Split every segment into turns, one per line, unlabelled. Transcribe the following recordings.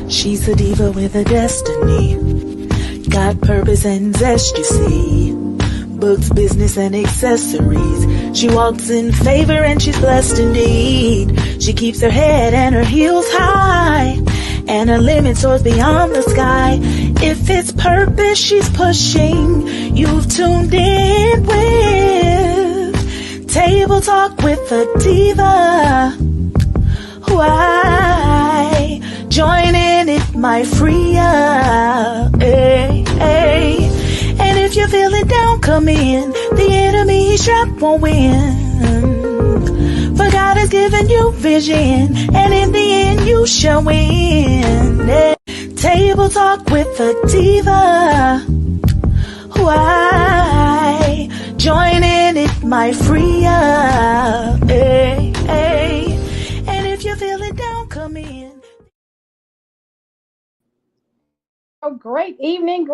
She's a diva with a destiny. Got purpose and zest, you see. Books, business, and accessories. She walks in favor and she's blessed indeed. She keeps her head and her heels high, and her limit soars beyond the sky. If it's purpose she's pushing, you've tuned in with Table Talk with a Diva. Why? Join in, it might free ya. Hey, hey. And if you're feeling down, come in. The enemy he's trapped won't win. For God has given you vision, and in the end you shall win. Hey. Table Talk with a Diva. Why? Join in, it might free ya. Hey, hey. And if you're feeling down, come in.
Great evening,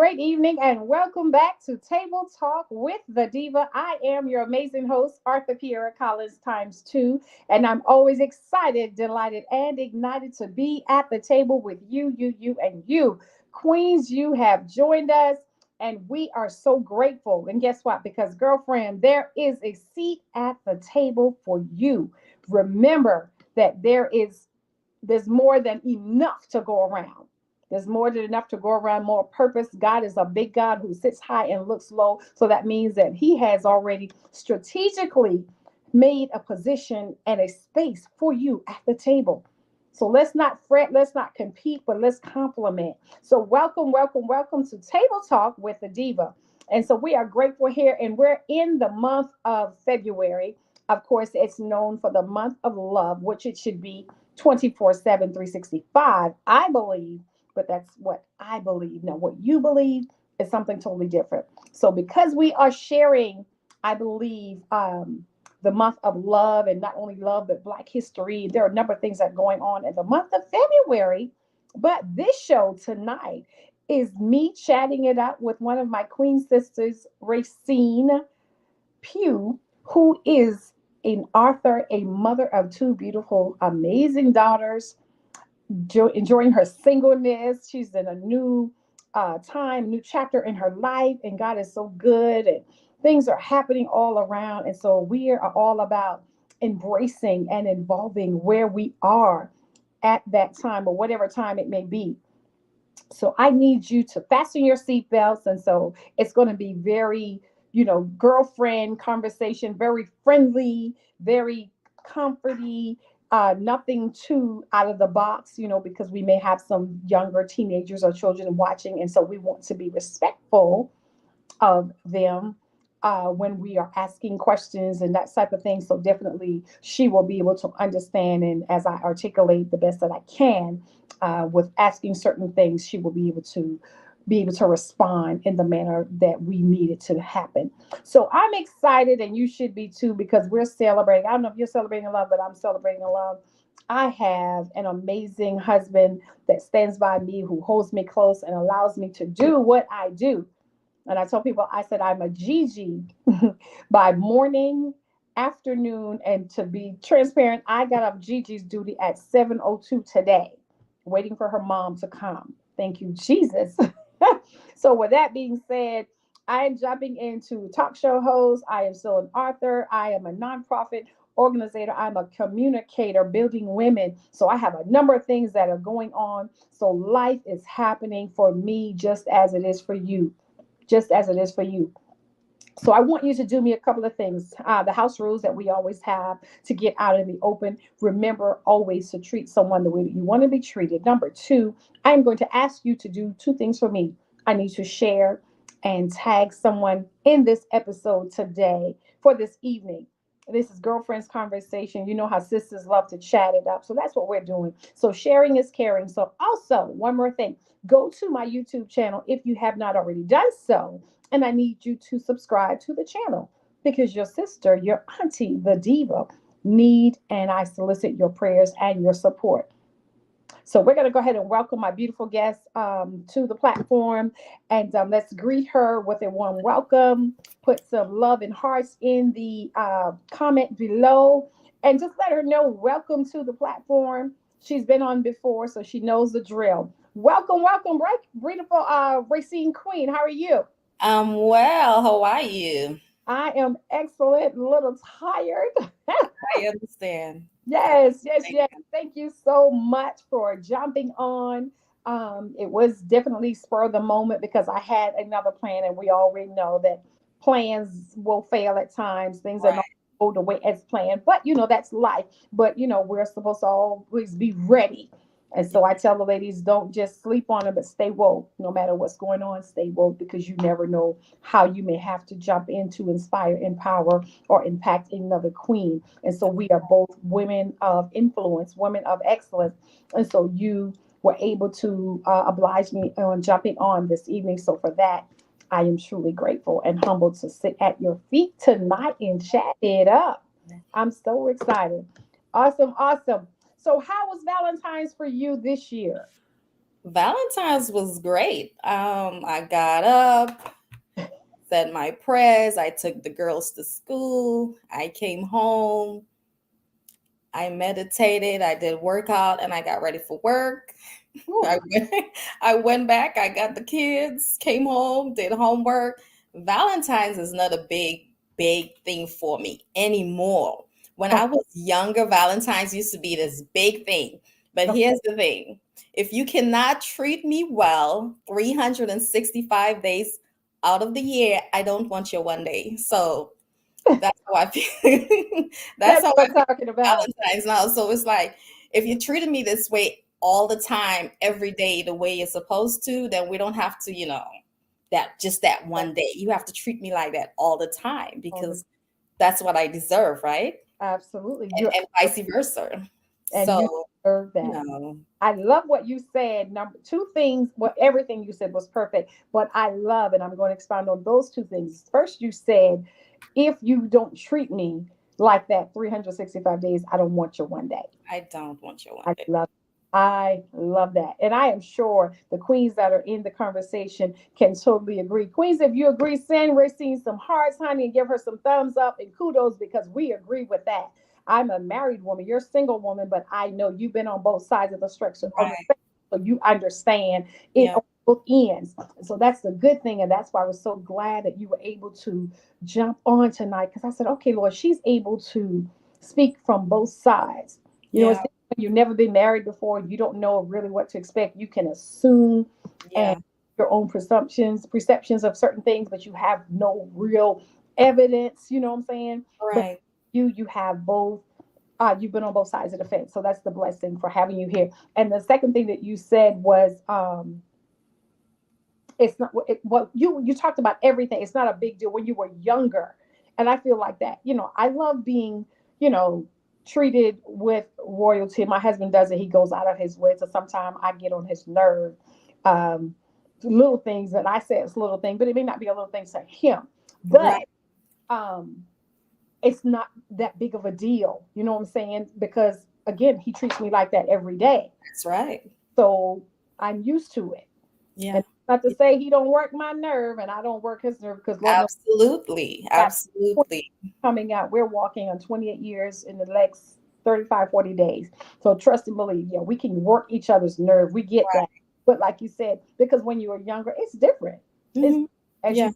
and welcome back to Table Talk with the Diva. I am your amazing host, Arthur Pierre Collins times 2, and I'm always excited, delighted, and ignited to be at the table with you, and you. Queens, you have joined us, and we are so grateful. And guess what? Because, girlfriend, there is a seat at the table for you. Remember that there's more than enough to go around. There's more than enough to go around, more purpose. God is a big God who sits high and looks low. So that means that he has already strategically made a position and a space for you at the table. So let's not fret, let's not compete, but let's compliment. So welcome to Table Talk with the Diva. And so we are grateful here, and we're in the month of February. Of course, it's known for the month of love, which it should be 24/7, 365, I believe. But that's what I believe. Now, what you believe is something totally different. So because we are sharing, I believe, the month of love, and not only love, but Black history, there are a number of things that are going on in the month of February. But this show tonight is me chatting it up with one of my queen sisters, Racine Pugh, who is an author, a mother of 2 beautiful, amazing daughters, enjoying her singleness. She's in a new new chapter in her life, and God is so good, and things are happening all around. And so we are all about embracing and involving where we are at that time, or whatever time it may be. So I need you to fasten your seatbelts. And so it's going to be very, girlfriend conversation, very friendly, very comforty, nothing too out of the box, because we may have some younger teenagers or children watching. And so we want to be respectful of them when we are asking questions and that type of thing. So definitely she will be able to understand. And as I articulate the best that I can with asking certain things, she will be able to respond in the manner that we need it to happen. So I'm excited, and you should be too, because we're celebrating. I don't know if you're celebrating love, but I'm celebrating love. I have an amazing husband that stands by me, who holds me close and allows me to do what I do. And I tell people, I said, I'm a Gigi by morning, afternoon, and to be transparent, I got up Gigi's duty at 7:02 today, waiting for her mom to come. Thank you, Jesus. So with that being said, I am jumping into talk show host. I am still an author. I am a nonprofit organizer. I'm a communicator, building women. So I have a number of things that are going on. So life is happening for me just as it is for you. Just as it is for you. So I want you to do me a couple of things. The house rules that we always have to get out in the open. Remember always to treat someone the way that you want to be treated. Number 2, I'm going to ask you to do 2 things for me. I need to share and tag someone in this episode today for this evening. This is Girlfriends Conversation. You know how sisters love to chat it up. So that's what we're doing. So sharing is caring. So also, one more thing. Go to my YouTube channel if you have not already done so. And I need you to subscribe to the channel, because your sister, your auntie, the Diva, need and I solicit your prayers and your support. So we're going to go ahead and welcome my beautiful guest to the platform. And let's greet her with a warm welcome. Put some love and hearts in the comment below. And just let her know, welcome to the platform. She's been on before, so she knows the drill. Welcome, welcome, right? Beautiful Racine Queen. How are you?
I'm well. How are you?
I am excellent, a little tired.
I understand. I
Yes, yes, yes.
understand.
Thank you so much for jumping on. It was definitely spur of the moment because I had another plan, and we already know that plans will fail at times. Things are not
Right.
go the way as planned, but that's life. But we're supposed to always be ready. And so I tell the ladies, don't just sleep on it, but stay woke. No matter what's going on, stay woke because you never know how you may have to jump in to inspire, empower, or impact another queen. And so we are both women of influence, women of excellence. And so you were able to oblige me on jumping on this evening. So for that, I am truly grateful and humbled to sit at your feet tonight and chat it up. I'm so excited. Awesome, awesome. So how was Valentine's for you this year?
Valentine's was great. I got up, said my prayers. I took the girls to school. I came home. I meditated. I did workout, and I got ready for work.
Ooh,
I went, I went back. I got the kids. Came home. Did homework. Valentine's is not a big thing for me anymore. When
oh,
I was younger, Valentine's used to be this big thing. But
oh,
here's the thing: if you cannot treat me well 365 days out of the year, I don't want your one day. So that's how I feel. That's
that's
how I
what
feel
I'm talking about.
about Valentine's now. So it's like if you treated me this way all the time, every day, the way you're supposed to, then we don't have to, that one day. You have to treat me like that all the time
All the
because that's what I deserve, right?
absolutely.
And vice versa.
And you
So,
deserve
you
that.
know,
I love what you said. Number two things, well, everything you said was perfect, but I love, and I'm going to expound on those two things. First, you said, if you don't treat me like that 365 days, I don't want you one day.
I don't want your one
I
day.
love I love that. And I am sure the queens that are in the conversation can totally agree. Queens, if you agree, send Racine some hearts, honey, and give her some thumbs up and kudos because we agree with that. I'm a married woman. You're a single woman, but I know you've been on both sides of the spectrum,
Right.
so you understand it
Yeah.
on both ends. So that's the good thing. And that's why I was so glad that you were able to jump on tonight because I said, okay, Lord, she's able to speak from both sides. It's
Yeah.
you've never been married before, you don't know really what to expect. You can assume and
Yeah.
your own perceptions of certain things, but you have no real evidence. You know what I'm saying? But
Right.
you have both. You've been on both sides of the fence, so that's the blessing for having you here. And the second thing that you said was, it's not what you talked about everything. It's not a big deal when you were younger, and I feel like that. I love being, you know, treated with royalty. My husband does it. He goes out of his way. So sometimes I get on his nerve. Um, Little things that I say it's a little thing, but it may not be a little thing to him. But
Right.
um, it's not that big of a deal. You know what I'm saying? Because again, he treats me like that every day.
That's right.
So I'm used to it.
Yeah.
And not to say he don't work my nerve and I don't work his nerve because Lord knows
Absolutely.
I got 20
Absolutely.
coming out. We're walking on 28 years in the next 35, 40 days. So trust and believe, yeah, we can work each other's nerve. We get that. But like you said, because when you were younger, it's different. It's
Hmm.
as
Yeah.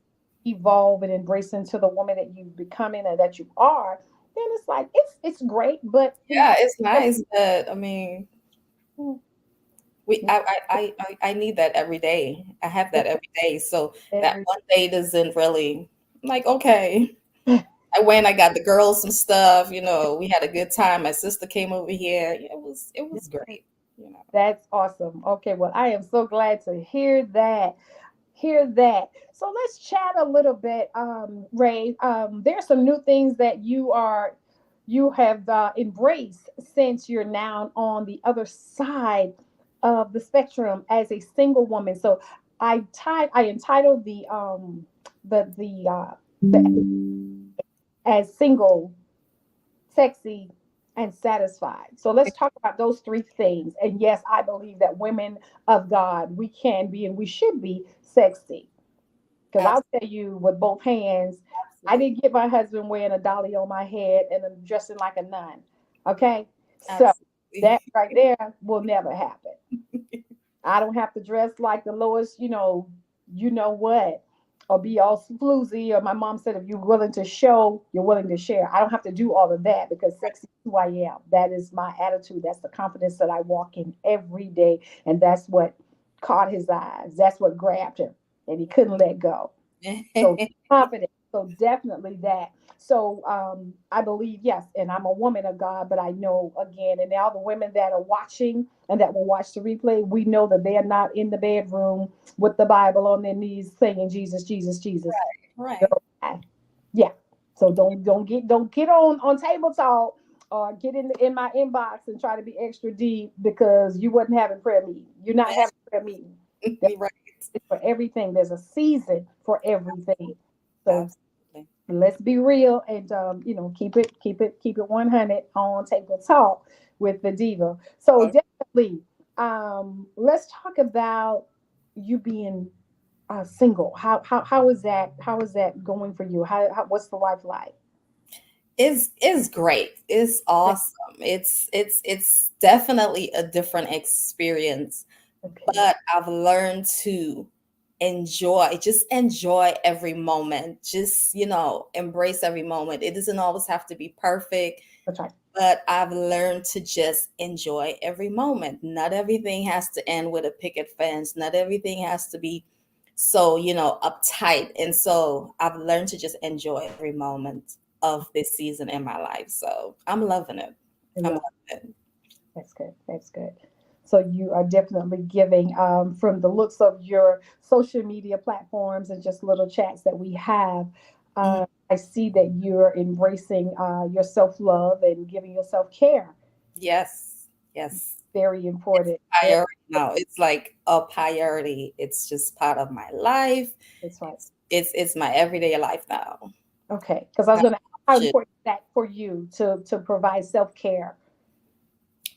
you evolve and embrace into the woman that you're becoming and that you are, then it's like it's great, but
Yeah, it's nice, but I mean,
mm,
we I need that every day. I have that every day. So that
every
one day doesn't really I'm like, okay. I went, I got the girls some stuff, we had a good time. My sister came over here. It was great, you know.
that's awesome. Okay, well, I am so glad to hear that. Hear that. So let's chat a little bit, Ray. There's some new things that you have embraced since you're now on the other side of the spectrum as a single woman. So I entitled the as single, sexy, and satisfied. So let's talk about those three things. And yes, I believe that women of God, we can be and we should be sexy. Because
Abs-
I'll tell you with both hands, I
Absolutely.
didn't get my husband wearing a dolly on my head and I'm dressing like a nun. Okay. So
Absolutely.
that right there will never happen. I don't have to dress like the lowest, you know what, or be all floozy. Or my mom said, if you're willing to show, you're willing to share. I don't have to do all of that because sexy is who I am. That is my attitude. That's the confidence that I walk in every day. And that's what caught his eyes. That's what grabbed him. And he couldn't let go. So confident. So definitely that. So I believe, yes, and I'm a woman of God, but I know again, and now the women that are watching and that will watch the replay, we know that they are not in the bedroom with the Bible on their knees saying Jesus, Jesus, Jesus.
Right.
Yeah. So don't get on table talk or get in my inbox and try to be extra deep because you wasn't having prayer meeting. You're not having prayer meeting.
You're right.
For everything. There's a season for everything. So
Absolutely.
let's be real and keep it 100 on Table Talk with the Diva. So
Okay.
definitely, let's talk about you being single. How is that going for you? How what's the life like?
Is great. It's awesome. It's definitely a different experience,
Okay,
but I've learned to just enjoy every moment. Just, embrace every moment. It doesn't always have to be perfect,
that's right.
but I've learned to just enjoy every moment. Not everything has to end with a picket fence. Not everything has to be so, uptight. And so I've learned to just enjoy every moment of this season in my life. So I'm loving it.
I
I'm
love.
loving it.
That's good. That's good. So you are definitely giving from the looks of your social media platforms and just little chats that we have.
Mhm.
I see that you're embracing your self love and giving yourself care.
Yes. Yes.
Very
It's
important.
a priority now. It's like a priority. It's just part of my life.
That's right.
It's my everyday life now.
Okay. Because I was
Not
going to ask how
option.
important is that for you to provide self care.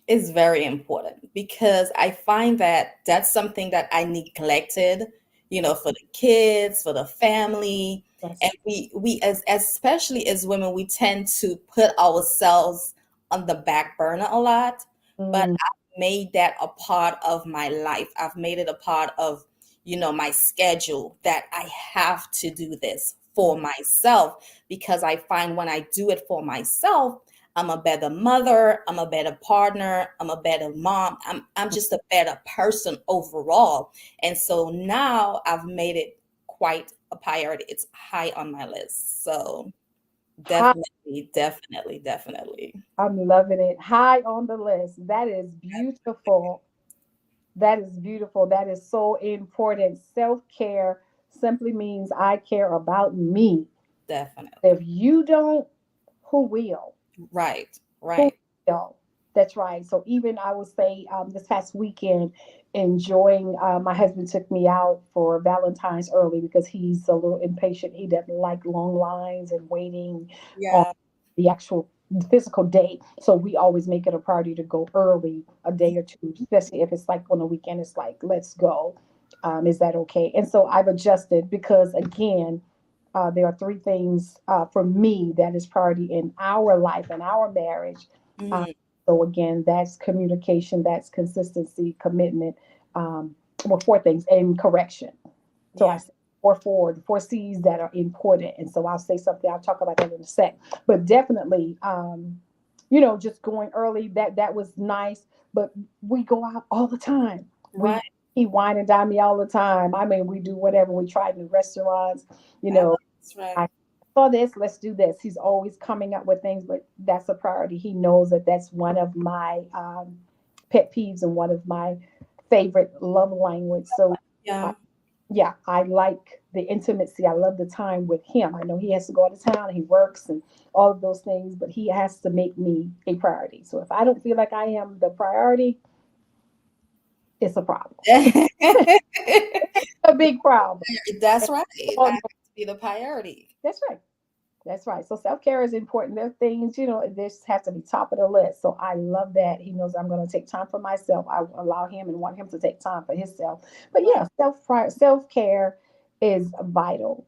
Is very important because I find that that's something that I neglected, for the kids, for the family.
Yes.
And we as especially as women, we tend to put ourselves on the back burner a lot. But
Mm,
I've made that a part of my life. I've made it a part of, my schedule that I have to do this for myself because I find when I do it for myself, I'm a better mother, I'm a better partner, I'm a better mom. I'm just a better person overall. And so now I've made it quite a priority. It's high on my list. So
hi,
definitely, definitely, definitely.
I'm loving it. High on the list. That is beautiful. That is beautiful. That is so important. Self care simply means I care about me.
Definitely.
If you don't, who will?
Right,
Who
right.
will? That's right. So even I would say this past weekend, enjoying. My husband took me out for Valentine's early because he's a little impatient. He doesn't like long lines and waiting on
Yeah.
the actual physical date. So we always make it a priority to go early, a day or two, especially if it's like on the weekend. It's like, let's go. Is that okay? And so I've adjusted because again, there are three things for me that is priority in our life and our marriage. Uh,
Mhm.
so again, that's communication, that's consistency, commitment. Um, well, four things and correction. So I
Yeah.
say the four C's that are important. And so I'll say something. I'll talk about that in a sec. But definitely, just going early. That was nice. But we go out all the time. We
Right.
He wine and dine me all the time. I mean, we do whatever. We try new restaurants. You know,
That's right.
I saw this. Let's do this. He's always coming up with things, but that's a priority. He knows that that's one of my pet peeves and one of my favorite love language. So
Yeah.
yeah, I like the intimacy. I love the time with him. I know he has to go out of town, he works and all of those things, but he has to make me a priority. So if I don't feel like I am the priority, it's a problem. A big problem.
That's right. I
Oh,
have
no,
to be the priority.
that's right. That's right. So self care is important. There are things, this has to be top of the list. So I love that. He knows I'm going to take time for myself. I allow him and want him to take time for himself. But
Right.
yeah, self care is vital,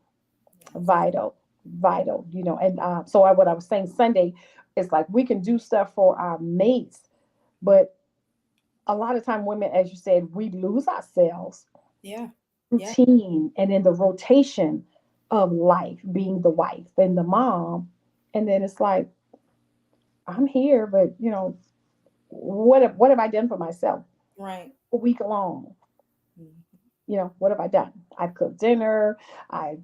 vital, vital. And what I was saying Sunday is like we can do stuff for our mates, but a lot of time women, as you said, we lose ourselves
Yeah. Yeah.
routine and in the rotation of life, being the wife and the mom. And then it's like, I'm here, but what have I done for myself
Right.
a week long?
Mhm.
What have I done? I've cooked dinner. I,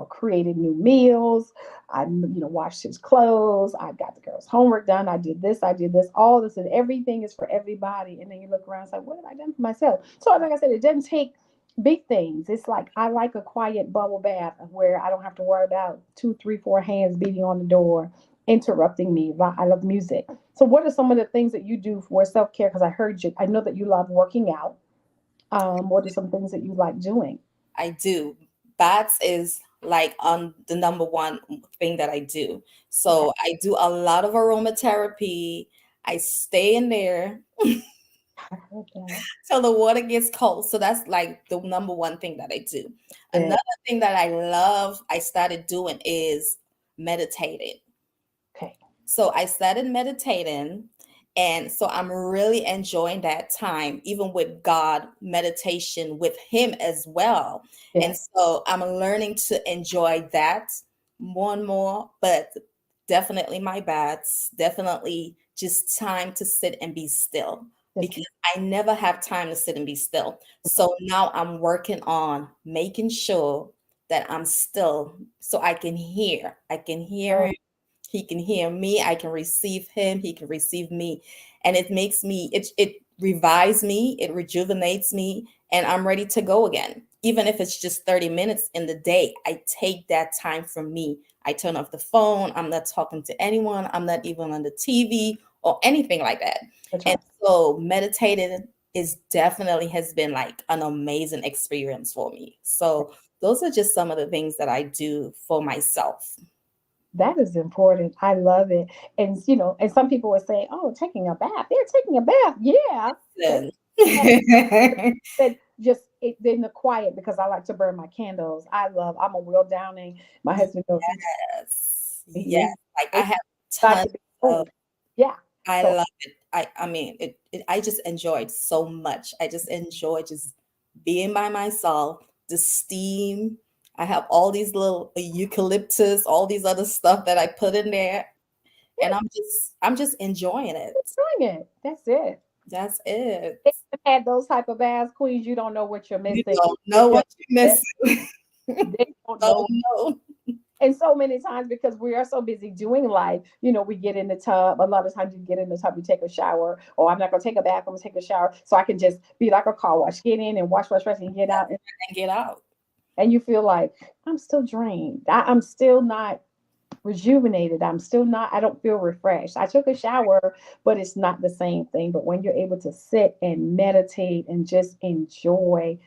created new meals. I, washed his clothes. I got the girls' homework done. I did this. I did this. All this, and everything is for everybody. And then you look around, it's like, what have I done for myself? So, like I said, it doesn't take big things. It's like I like a quiet bubble bath where I don't have to worry about two, three, four hands beating on the door, interrupting me. I love music. So, what are some of the things that you do for self care? Because I heard you. I know that you love working out. What are some things that you like doing?
I do. Bats is like on the number one thing that I do.
Okay.
So I do a lot of aromatherapy. I stay in there
I heard that.
till the water gets cold. So that's like the number one thing that I do.
Good.
Another thing that I love, I started doing is meditating.
Okay.
So I started meditating. And so I'm really enjoying that time, even with God, meditation with Him as well. And
Yes.
so I'm learning to enjoy that more and more, but definitely my baths, definitely just time to sit and be still
Just
because
be
I never have time to sit and be still. So now I'm working on making sure that I'm still so I can hear. I can hear
oh,
Him, he can hear me, I can receive him, he can receive me. And it makes me, it revives me, it rejuvenates me, and I'm ready to go again. Even if it's just 30 minutes in the day, I take that time for me. I turn off the phone, I'm not talking to anyone, I'm not even on the TV or anything like that.
that's
And
right.
so meditating is definitely has been like an amazing experience for me. So those are just some of the things that I do for myself.
That is important. I love it. And and some people would say, "Oh, taking a bath. They're taking a bath." Yeah, but
Then
that just in the quiet because I like to burn my candles. I'm a real downing. My husband knows
yes, yes.
he
Like I
it's
have
got
tons
to be
of.
cold. Yeah.
I
So
love it. I mean I just enjoyed so much. I just enjoy just being by myself. The steam. I have all these little eucalyptus, all these other stuff that I put in there, and I'm just enjoying it.
bring it. That's it.
That's it.
If you had those type of baths, queens, you don't know what you're
You
missing.
don't
They
know what
just
you're missing.
they don't know.
Don't know.
And so many times because we are so busy doing life, we get in the tub. A lot of times you get in the tub, you take a shower. Oh, I'm not gonna take a bath, I'm gonna take a shower. So I can just be like a car wash. Get in and wash, and get out.
And get out.
And you feel like I'm still drained. I'm still not rejuvenated. I don't feel refreshed. I took a shower, but it's not the same thing. But when you're able to sit and meditate and just enjoy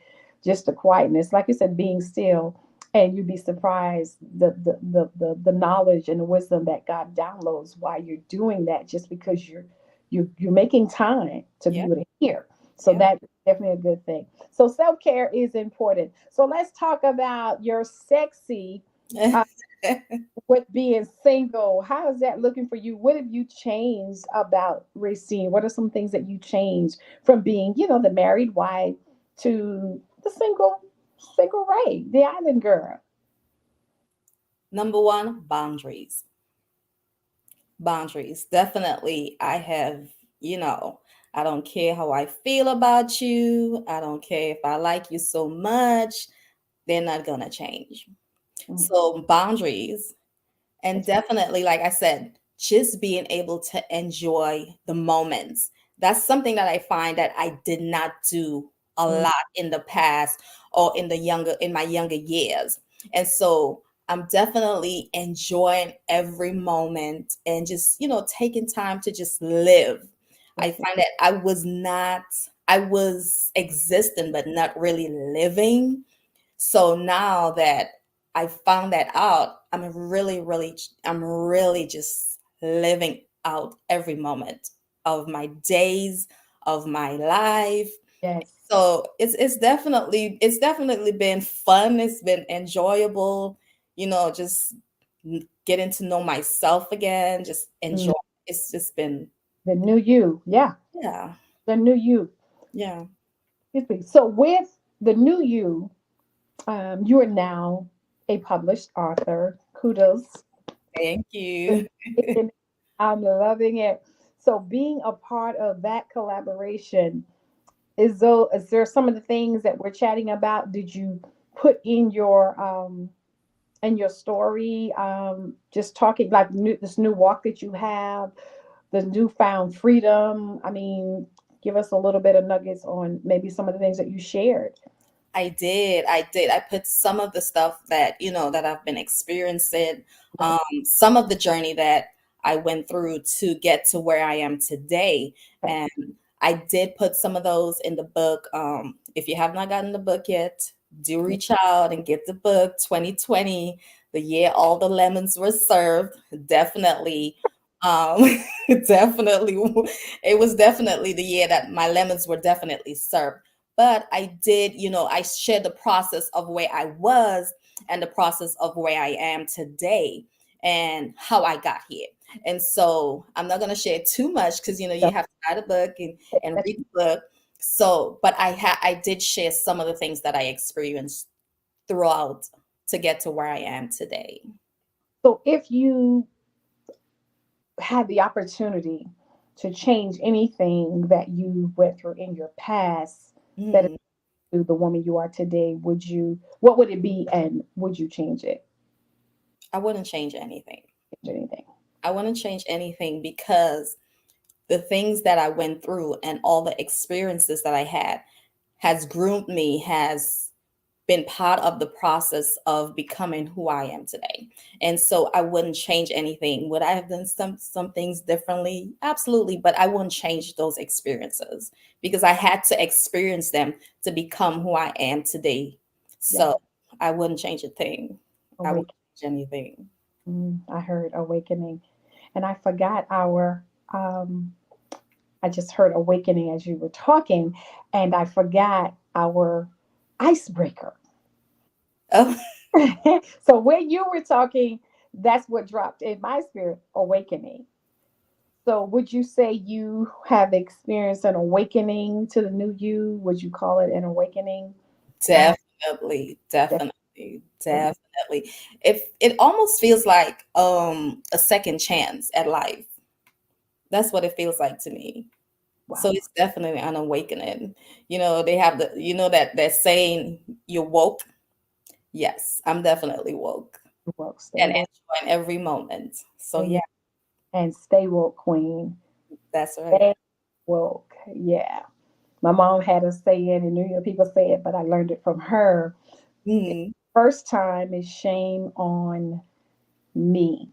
just the quietness, like you said, being still, and you'd be surprised the knowledge and the wisdom that God downloads while you're doing that, just because you're making time to be
Yeah.
able to hear. So
Yeah.
that's definitely a good thing. So self-care is important. So let's talk about your sexy with being single. How is that looking for you? What have you changed about Racine? What are some things that you changed from being, the married wife to the single Ray, the island girl?
Number one, boundaries. Boundaries. Definitely, I have, I don't care how I feel about you. I don't care if I like you so much. They're not going to change.
Mm,
So, boundaries. And
that's
definitely, like I said, just being able to enjoy the moments. That's something that I find that I did not do a
mm,
lot in the past or in my younger years. And so I'm definitely enjoying every moment and just, taking time to just live. I
that's
find that I was existing, but not really living. So now that I found that out, I'm really just living out every moment of my days, of my life.
yes.
So it's definitely been fun. It's been enjoyable, just getting to know myself again, just enjoy.
Mm,
It's just been
the new you, yeah,
yeah.
the new you.
Yeah.
Excuse me. So with the new you, you are now a published author. Kudos.
Thank you.
I'm loving it. So being a part of that collaboration, is there some of the things that we're chatting about? Did you put in your story, just talking like this new walk that you have, the newfound freedom? I mean, give us a little bit of nuggets on maybe some of the things that you shared.
I did. I did. I put some of the stuff that, that I've been experiencing, some of the journey that I went through to get to where I am today.
Okay.
And I did put some of those in the book. If you have not gotten the book yet, do reach out and get the book. 2020, the year all the lemons were served. Definitely. Um, definitely. It was definitely the year that my lemons were definitely served. But I did, I shared the process of where I was and the process of where I am today and how I got here. And so I'm not going to share too much because, you have to buy the book and read the book. So, but I did share some of the things that I experienced throughout to get to where I am today.
So if you had the opportunity to change anything that you went through in your past that is
Mhm.
to the woman you are today, what would it be and would you change it?
I wouldn't change anything.
Change anything?
I wouldn't change anything because the things that I went through and all the experiences that I had has groomed me, has been part of the process of becoming who I am today. And so I wouldn't change anything. Would I have done some things differently? Absolutely, but I wouldn't change those experiences because I had to experience them to become who I am today.
Yeah.
So I wouldn't change a thing. I wouldn't
Awake.
change anything.
I heard awakening, and I forgot our. I just heard awakening as you were talking, and I forgot our icebreaker.
Oh,
So when you were talking, that's what dropped in my spirit, awakening. So would you say you have experienced an awakening to the new you? Would you call it an awakening?
definitely, definitely, definitely. If it almost feels like a second chance at life. That's what it feels like to me. So
Wow.
it's definitely an awakening. They have that saying, you're woke. Yes, I'm definitely woke
Woke, stay
and
woke,
enjoying every moment. So yeah,
and stay woke, queen.
that's right.
Stay woke. Yeah. My mom had a saying, and New York people say it, but I learned it from her.
Mm,
First time is shame on me,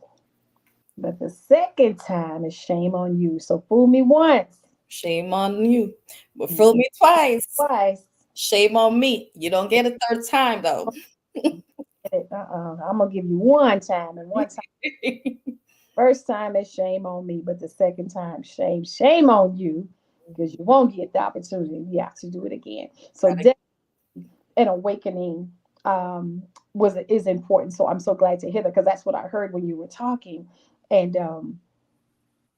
but the second time is shame on you. So fool me once,
shame on you. But fool me twice.
twice.
Shame on me. You don't get a third time though.
I'm gonna give you one time, and one time. First time is shame on me, but the second time, shame on you, because you won't get the opportunity. You have to do it again. So
Gotta-
an awakening was is important. So I'm so glad to hear that because that's what I heard when you were talking, and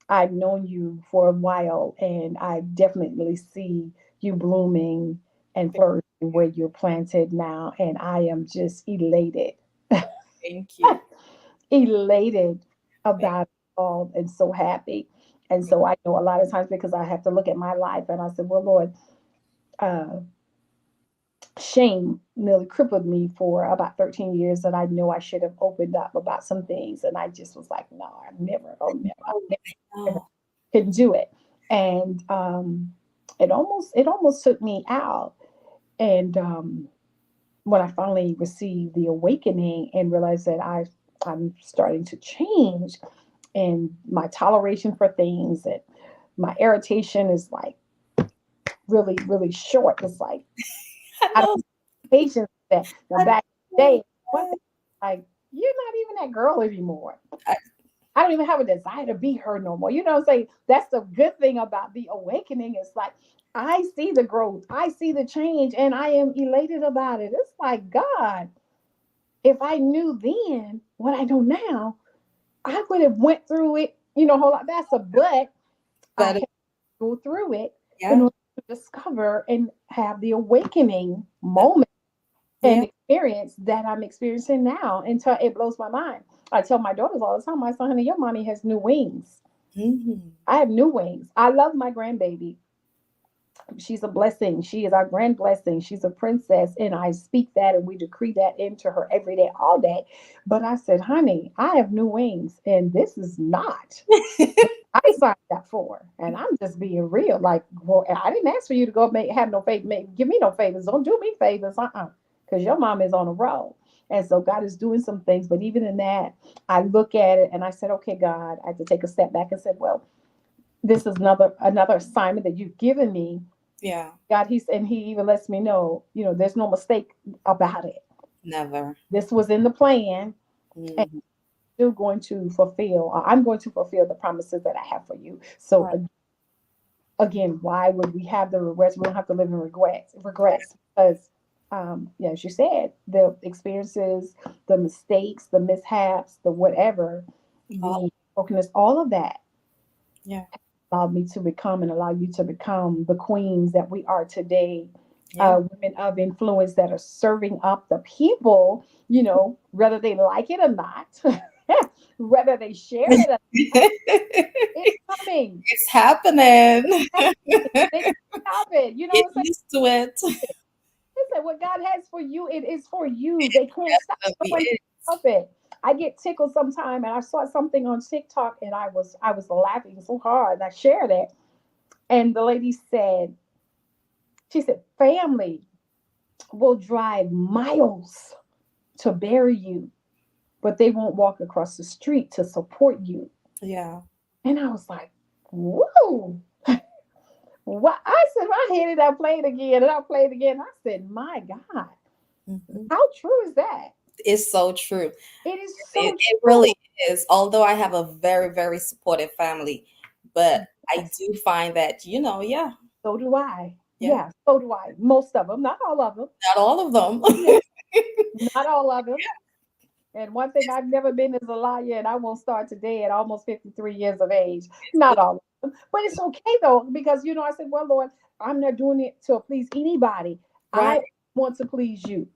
I've known you for a while, and I definitely see you blooming and flourishing where you're planted now, and I am just elated,
Thank you.
elated
Thank
about it all, and so happy. And so I know a lot of times because I have to look at my life, and I said, "Well, Lord." Uh, Shame nearly crippled me for about 13 years that I know I should have opened up about some things. And I just was like, no, I never
you.
couldn't do it. And it almost took me out. And when I finally received the awakening and realized that I'm starting to change and my toleration for things and my irritation is like really, really short. It's like
I
I don't
know.
have patience for that. Now
I
back in the
know.
day, one thing like you're not even that girl anymore.
I-
I don't even have a desire to be her no more. You know what I'm saying? That's the good thing about the awakening. It's like I see the growth, I see the change, and I am elated about it. It's like God, if I knew then what I know now, I would have went through it, whole lot. That's a but I had
But
to go through it in
yeah,
order to discover and have the awakening moment and
Yeah.
experience that I'm experiencing now. Until it blows my mind. I tell my daughters all the time, my son, honey, your mommy has new wings.
Hmm.
I have new wings. I love my grandbaby. She's a blessing. She is our grand blessing. She's a princess. And I speak that and we decree that into her every day, all day. But I said, honey, I have new wings. And this is not I signed up for. And I'm just being real. Like, well, I didn't ask for you to go make have no favor, give me no favors. Don't do me favors. Because your mom is on a roll. And so God is doing some things. But even in that, I look at it and I said, okay, God, I had to take a step back and said, well, this is another assignment that you've given me.
Yeah.
God, he even lets me know, there's no mistake about it.
Never.
This was in the plan, and
Hmm.
still going to fulfill. I'm going to fulfill the promises that I have for you. So
Right.
again, why would we have the regrets? We don't have to live in regrets because, yeah, as you said, the experiences, the mistakes, the mishaps, the whatever,
Oh,
the brokenness, all of that
yeah.
allowed me to become and allow you to become the queens that we are today,
Yeah.
women of influence that are serving up the people, whether they like it or not, whether they share it or not, it's coming.
It's happening.
It's happening. They can't stop it. You know
Get
what I'm saying?
used to it.
Listen, what God has for you, it is for you. They can't stop. No
Definitely
one can
is.
stop it. I get tickled sometime, and I saw something on TikTok, and I was laughing so hard. And I shared it, and the lady said, she said, family will drive miles to bury you, but they won't walk across the street to support you.
Yeah.
And I was like, whoa. What I said, I hit it, I played again, and I played again. I said, my God,
Hmm.
how true is that?
It's so true.
It is
It,
so
it
true.
really is. Although I have a very, very supportive family, but I
Yes,
do find that, yeah,
so do I.
yeah,
Yeah, so do I. Most of them, not all of them.
not all of them.
Yeah, not all of them. And one thing I've never been is a liar, and I won't start today at almost 53 years of age. Not all of them. But it's okay though, because I said, well, Lord, I'm not doing it to please anybody.
Right.
I want to please you.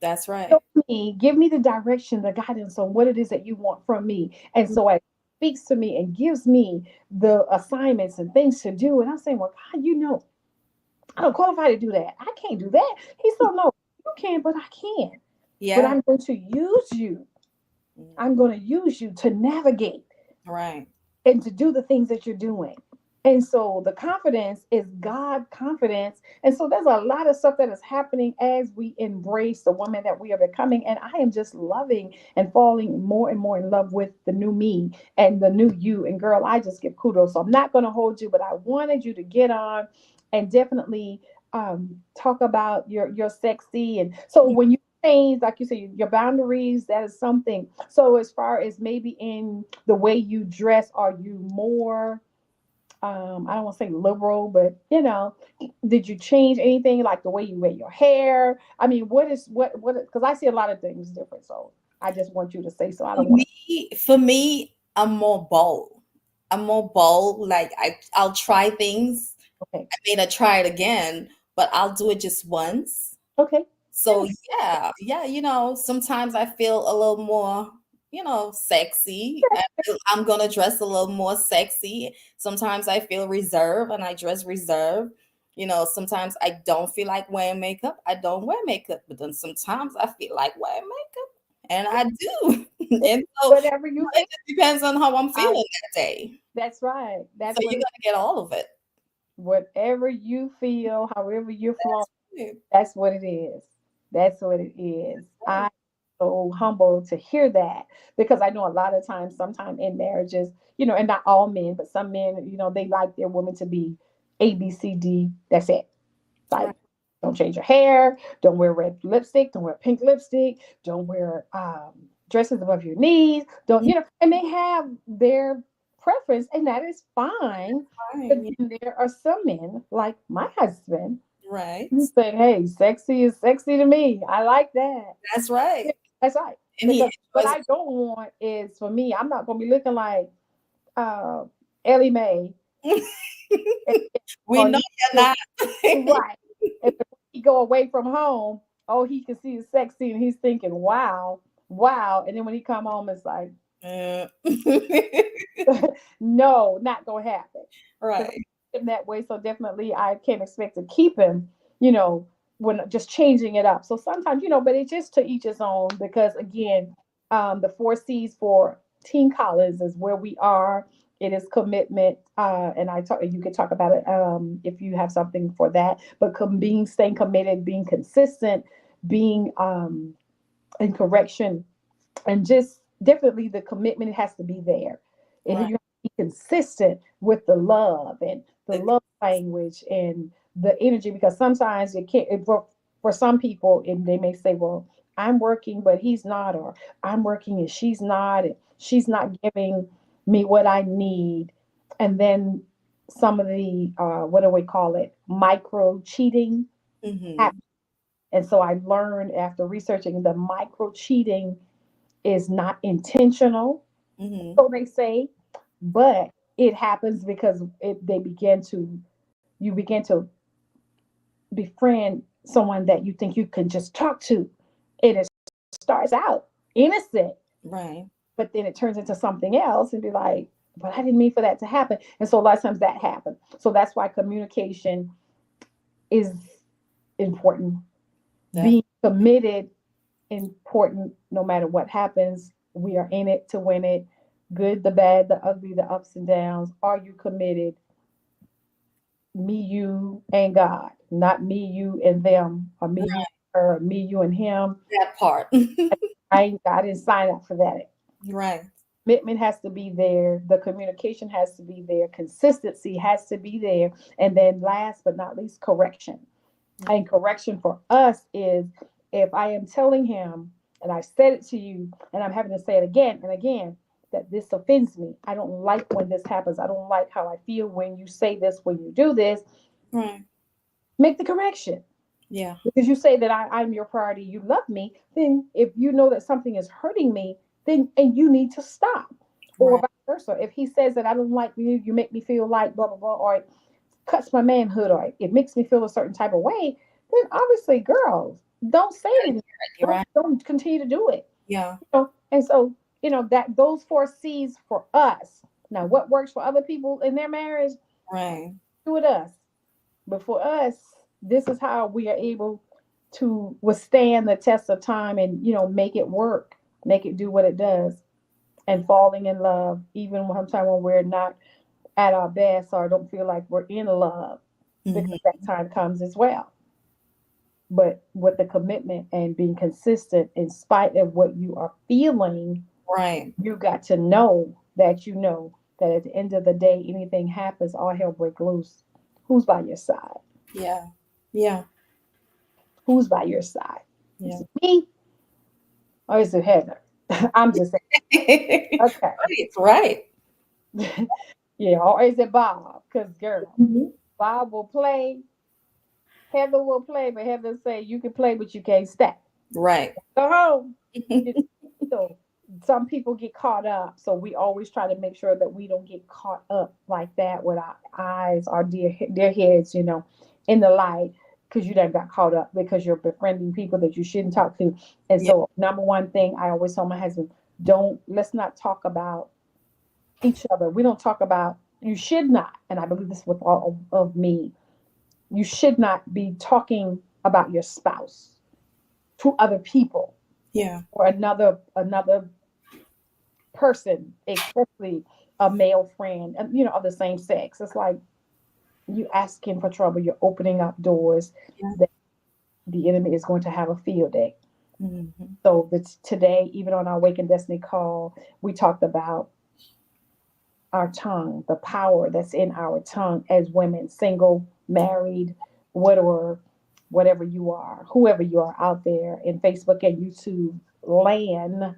That's right.
Show me, give me the direction, the guidance on what it is that you want from me. And so it speaks to me and gives me the assignments and things to do. And I'm saying, well, God, I don't qualify to do that. I can't do that. He said, no, you can, but I can. But
Yeah.
I'm going to use you. I'm
Mhm.
going to use you to navigate
Right.
and to do the things that you're doing. And so the confidence is God confidence. And so there's a lot of stuff that is happening as we embrace the woman that we are becoming. And I am just loving and falling more and more in love with the new me and the new you. And girl, I just give kudos. So I'm not going to hold you, but I wanted you to get on and definitely talk about your sexy. And so when you change, like you say, your boundaries, that is something. So as far as maybe in the way you dress, are you more I don't want to say liberal, but did you change anything like the way you wear your hair? I mean, what because I see a lot of things different. So I just want you to say so. I don't want
For me, I'm more bold. I'm more bold. Like I'll try things.
to. Okay.
I mean, I try it again, but I'll do it just once.
Okay.
So
Yes.
yeah, yeah, sometimes I feel a little more, sexy. I'm gonna dress a little more sexy. Sometimes I feel reserved and I dress reserved. Sometimes I don't feel like wearing makeup. I don't wear makeup, but then sometimes I feel like wearing makeup, and I do. And so
Whatever you feel.
it just depends on how I'm
I,
feeling that day.
that's right.
So
That's what
you're
it.
gonna get all of it.
Whatever you feel, however you're flowing.
That's it.
That's what it is. That's what it is. I'm so humbled to hear that because I know a lot of times, sometimes in marriages, and not all men, but some men, they like their woman to be A, B, C, D. That's it. Like,
Right.
don't change your hair, don't wear red lipstick, don't wear pink lipstick, don't wear dresses above your knees, don't, and they have their preference, and that is fine. But
Fine.
then there are some men, like my husband,
Right.
who say, hey, sexy is sexy to me. I like that.
That's right.
That's right.
And he
Because what
enjoys it.
I don't want is for me, I'm not going to be looking like uh, Ellie Mae And,
We
or
know
he
you're not.
right. And when he go away from home, oh, he can see the sex scene. And he's thinking, wow, wow. And then when he come home, it's like,
Uh,
no, not gonna happen. Because
right.
him that way. So definitely, I can't expect to keep him. You know, when just changing it up. So sometimes, but it's just to each his own. Because again, the 4 C's for teen college is where we are. It is commitment, and I talk. You could talk about it if you have something for that. But being staying committed, being consistent, being in correction, and just definitely the commitment has to be there. And
Right.
you have to be consistent with the love and the
The-
love language and the energy, because sometimes it can't for some people, and they may say, well, I'm working but he's not, or I'm working and she's not giving me what I need. And then some of the what do we call it, micro cheating
Mhm.
happens. And so I learned after researching, the micro cheating is not intentional,
Mhm.
so they say, but it happens because you begin to befriend someone that you think you can just talk to. It starts out innocent,
Right.
but then it turns into something else, and be like, but I didn't mean for that to happen. And so a lot of times that happens. So that's why communication is important.
Def-
Being committed important no matter what happens. We are in it to win it. Good, the bad, the ugly, the ups and downs. Are you committed? Me, you, and God, not me, you, and them, or me, you, or me, you, and him.
that part.
I didn't sign up for that.
Right.
Commitment has to be there. The communication has to be there. Consistency has to be there. And then last but not least, correction. And correction for us is, if I am telling him, and I said it to you, and I'm having to say it again and again, that this offends me. I don't like when this happens. I don't like how I feel when you say this, when you do this.
Right.
Make the correction.
Yeah.
Because you say that I'm your priority, you love me, then if you know that something is hurting me, then and you need to stop. Or
Right.
vice versa. If he says that I don't like you, you make me feel like blah blah blah, or it cuts my manhood, or it makes me feel a certain type of way, then obviously, girls, don't say it anymore.
You're right.
Don't continue to do it.
Yeah.
And so, that those 4 C's for us. Now, what works for other people in their marriage,
Right.
do with us. But for us, this is how we are able to withstand the test of time, and make it work, make it do what it does, and falling in love, even sometimes when we're not at our best or don't feel like we're in love,
Mhm.
because that time comes as well. But with the commitment and being consistent in spite of what you are feeling,
Right.
you got to know that at the end of the day, anything happens, all hell break loose. Who's by your side?
Yeah. Yeah.
Who's by your side? Is
Yeah.
it me or is it Heather? I'm just saying. Okay.
Right. Right.
Yeah, or is it Bob? Because girl,
Mhm.
Bob will play, Heather will play, but Heather say you can play, but you can't stay.
Right.
Go home. So some people get caught up. So we always try to make sure that we don't get caught up like that with our eyes, our dear heads, in the light, because you done got caught up because you're befriending people that you shouldn't talk to. And
Yeah.
so number one thing I always tell my husband, let's not talk about each other. We don't talk about, you should not, and I believe this with all of me, you should not be talking about your spouse to other people,
Yeah.
or another person, especially a male friend, and of the same sex. It's like you asking for trouble. You're opening up doors
Yeah.
that the enemy is going to have a field day.
Mhm.
So today, even on our Wake and Destiny call, we talked about our tongue, the power that's in our tongue as women, single, married, whatever you are, whoever you are out there in Facebook and YouTube land,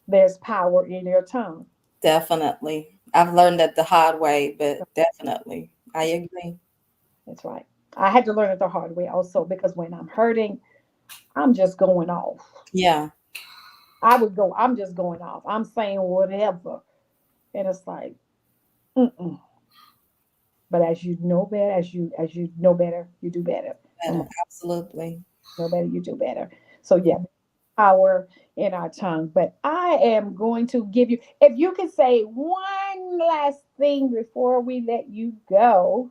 there's power in your tongue.
Definitely. I've learned that the hard way, but definitely. I agree.
That's right. I had to learn it the hard way also, because when I'm hurting, I'm just going off.
Yeah.
I'm just going off. I'm saying whatever. And it's like, mm-mm. But as you know better, as you know better, you do better. Come
Better,
on,
absolutely.
know better, you do better. So yeah, power in our tongue. But I am going to give you, if you could say one last thing before we let you go,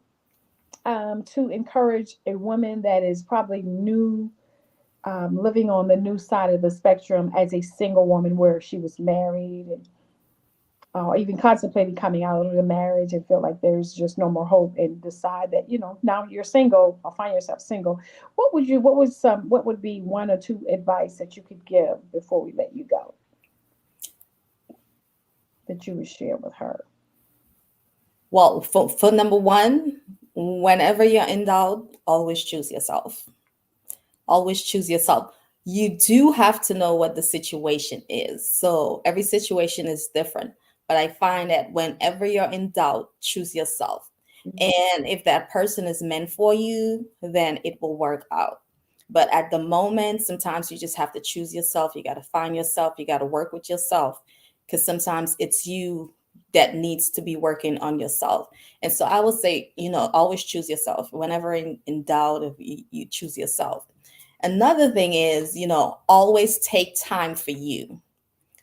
to encourage a woman that is probably new, living on the new side of the spectrum as a single woman where she was married and even contemplating coming out of the marriage and feel like there's just no more hope and decide that now you're single or find yourself single, what would be one or two advice that you could give before we let you go, that you would share with her?
Well, for number one, whenever you're in doubt, always choose yourself. Always choose yourself. You do have to know what the situation is. So every situation is different. But I find that whenever you're in doubt, choose yourself.
Mhm.
And if that person is meant for you, then it will work out. But at the moment, sometimes you just have to choose yourself. You got to find yourself. You got to work with yourself because sometimes it's you that needs to be working on yourself. And so I would say, always choose yourself. Whenever in doubt, if you choose yourself. Another thing is, always take time for you.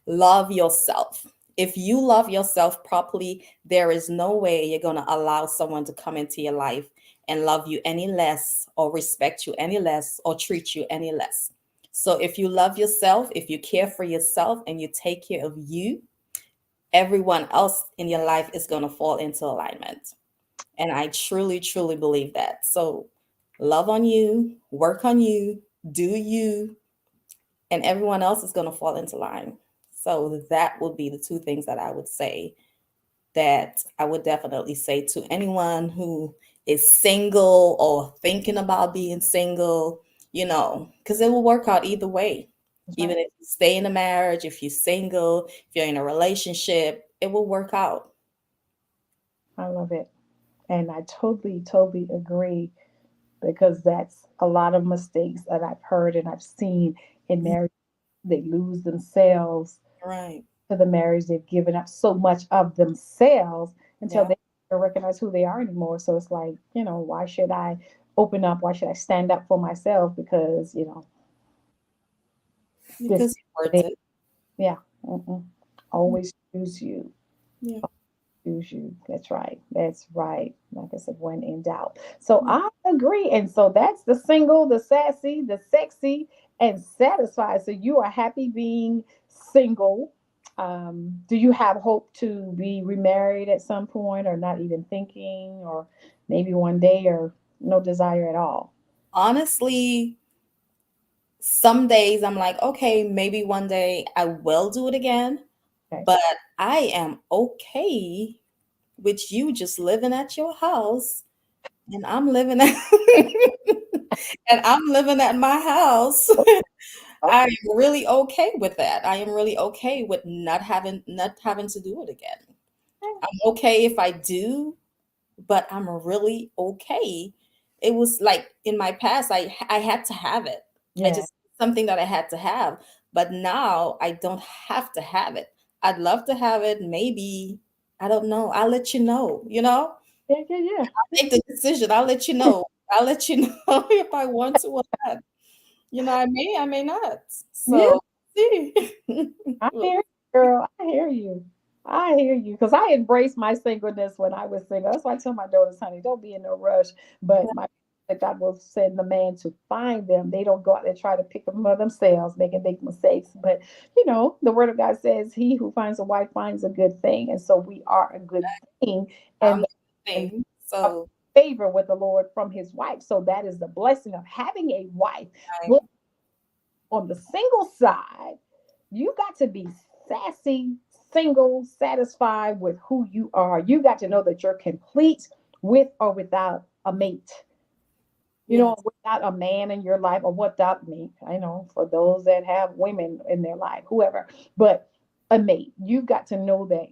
Love yourself. If you love yourself properly, there is no way you're going to allow someone to come into your life and love you any less or respect you any less or treat you any less. So if you love yourself, if you care for yourself and you take care of you, everyone else in your life is going to fall into alignment. And I truly, truly believe that. So love on you, work on you, do you, and everyone else is going to fall into line. So that would be the two things that I would say, that I would definitely say to anyone who is single or thinking about being single, because it will work out either way.
That's right.
Even if you stay in a marriage, if you're single, if you're in a relationship, it will work out.
I love it. And I totally, totally agree, because that's a lot of mistakes that I've heard and I've seen in
Yeah,
marriage. They lose themselves
right.
to the marriage. They've given up so much of themselves until
Yeah.
they don't recognize who they are anymore. So it's like, why should I open up? Why should I stand up for myself? Because, this,
Because you're worth it.
yeah, mm-mm. Always choose you.
Yeah.
Choose you. That's right. That's right. Like I said, when in doubt. So I agree. And so that's the single, the sassy, the sexy, and satisfied. So you are happy being single. Do you have hope to be remarried at some point, or not even thinking, or maybe one day, or no desire at all?
Honestly, some days I'm like, okay, maybe one day I will do it again,
Okay.
but I am okay with you just living at your house and I'm living at and I'm living at my house.
Okay.
I'm really okay with that. I am really okay with not having to do it again. I'm okay if I do, but I'm really okay. It was like in my past, I had to have it. I
Yeah.
just something that I had to have, but now I don't have to have it. I'd love to have it. Maybe I don't know. I'll let you know.
Yeah. Yeah.
Make the decision. I'll let you know. I'll let you know if I want to or not. I may not.
Yeah.
So see.
I hear you, girl. I hear you. I hear you. Because I embraced my singleness when I was single. That's why I tell my daughters, honey, don't be in no rush. But that God will send the man to find them. They don't go out there and try to pick them for themselves, making big mistakes. But the word of God says, he who finds a wife finds a good thing. And so we are a good thing.
I'm
And
the
and
thing.
a
So
favor with the Lord from his wife. So that is the blessing of having a wife.
I,
But on the single side, you got to be sassy, single, satisfied with who you are. You got to know that you're complete with or without a mate.
yes,
Without a man in your life, or without me. I know for those that have women in their life, whoever, but a mate. You got to know that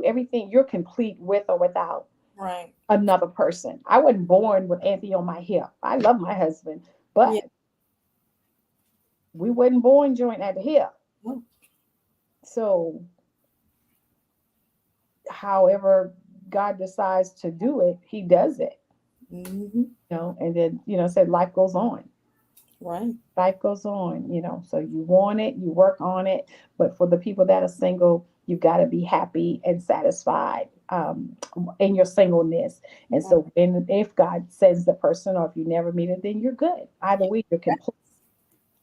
everything you're complete with or without
right.
another person. I wasn't born with Anthony on my hip. I love my husband,
Yeah.
but we wasn't born joint at the hip. So however God decides to do it, he does it.
Hmm.
And then, said life goes on.
Right.
Life goes on, so you want it, you work on it. But for the people that are single, you got to be happy and satisfied in your singleness. And
Right.
so, if God sends the person, or if you never meet it, then you're good. Either way, you're complete.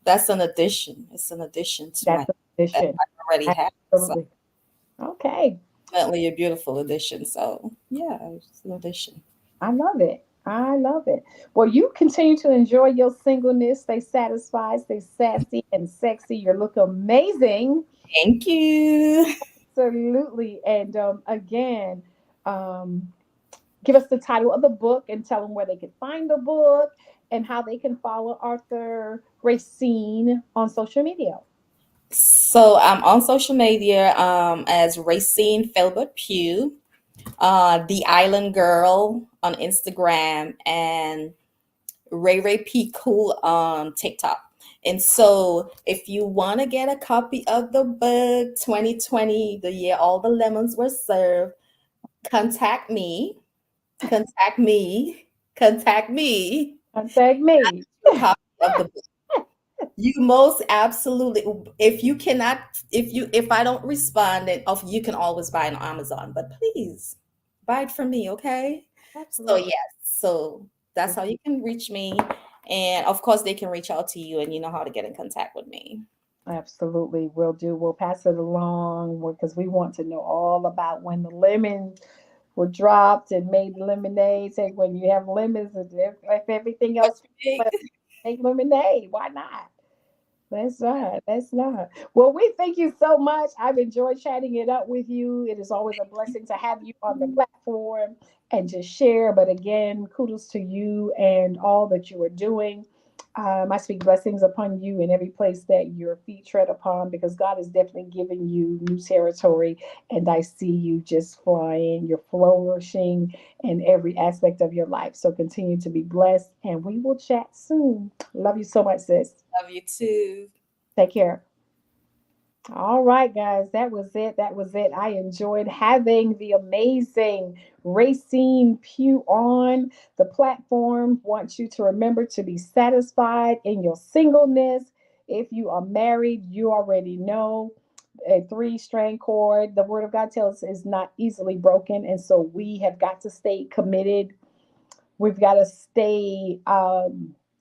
That's an addition. It's an addition to my
That's a
that
addition.
I already have. So
Absolutely. Okay.
definitely a beautiful addition. So yeah, it's an addition.
I love it. I love it. Well, you continue to enjoy your singleness. Stay satisfied, stay sassy and sexy. You look amazing.
Thank you.
Absolutely. And again, um, give us the title of the book and tell them where they can find the book and how they can follow Arthur Racine on social media.
So I'm on social media as Racine Filbert Pugh, the Island Girl on Instagram, and Ray Ray P Cool on TikTok. And so if you want to get a copy of the book 2020, the year all the lemons were served, contact me. Contact me. Contact me.
Contact me.
A copy of the book. You most absolutely. If I don't respond, then you can always buy it on Amazon. But please buy it from me, okay? So
Absolutely.
yes, so that's how you can reach me, and of course they can reach out to you, and you know how to get in contact with me.
Absolutely. We'll do. We'll pass it along because we want to know all about when the lemons were dropped and made lemonade. Say when you have lemons, if everything
What
else,
you think?
make lemonade. Why not? That's right. That's not. Well, we thank you so much. I've enjoyed chatting it up with you. It is always a blessing to have you on the platform and just share. But again, kudos to you and all that you are doing. I speak blessings upon you in every place that your feet tread upon because God is definitely giving you new territory. And I see you just flying. You're flourishing in every aspect of your life. So continue to be blessed. And we will chat soon. Love you so much, sis.
Love you too.
Take care. All right, guys, that was it. That was it. I enjoyed having the amazing Racine Pugh on the platform. Want you to remember to be satisfied in your singleness. If you are married, you already know a three-string cord, the word of God tells us, is not easily broken. And so we have got to stay committed. We've got to stay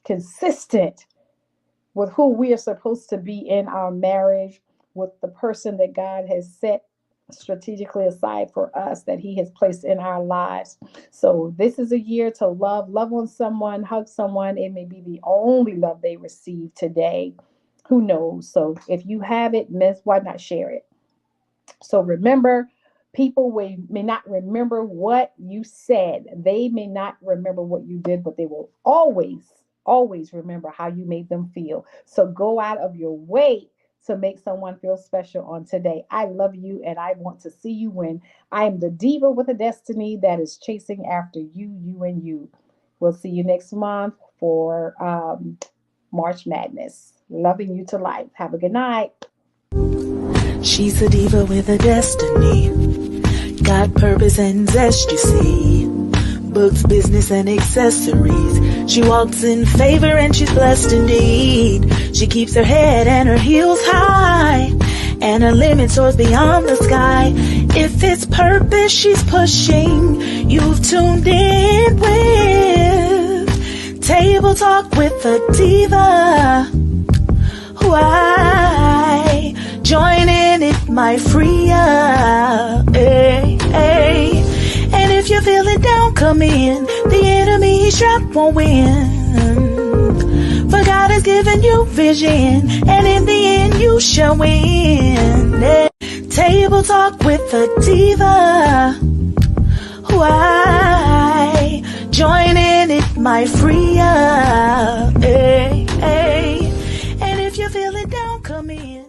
consistent with who we are supposed to be in our marriage, with the person that God has set strategically aside for us, that He has placed in our lives. So, this is a year to love on someone, hug someone. It may be the only love they receive today. Who knows? So, if you have it, miss, why not share it? So remember, people may not remember what you said. They may not remember what you did, but they will always remember how you made them feel. So go out of your way to make someone feel special on today. I love you and I want to see you win. I am the diva with a destiny that is chasing after you, you, and you. We'll see you next month for March Madness. Loving you to life. Have a good night.
She's a diva with a destiny, got purpose and zest, you see. Books, business, and accessories. She walks in favor and she's blessed indeed. She keeps her head and her heels high, and her limit soars beyond the sky. If it's purpose she's pushing, you've tuned in with Table Talk with the Diva. Why? Join in, it might free ya. Hey, hey. And if you're feeling down, come in. The enemy he's trapped won't win. For God has given you vision, and in the end you shall win. Hey. Table Talk with the Diva. Why? Join in, it might free ya. Hey.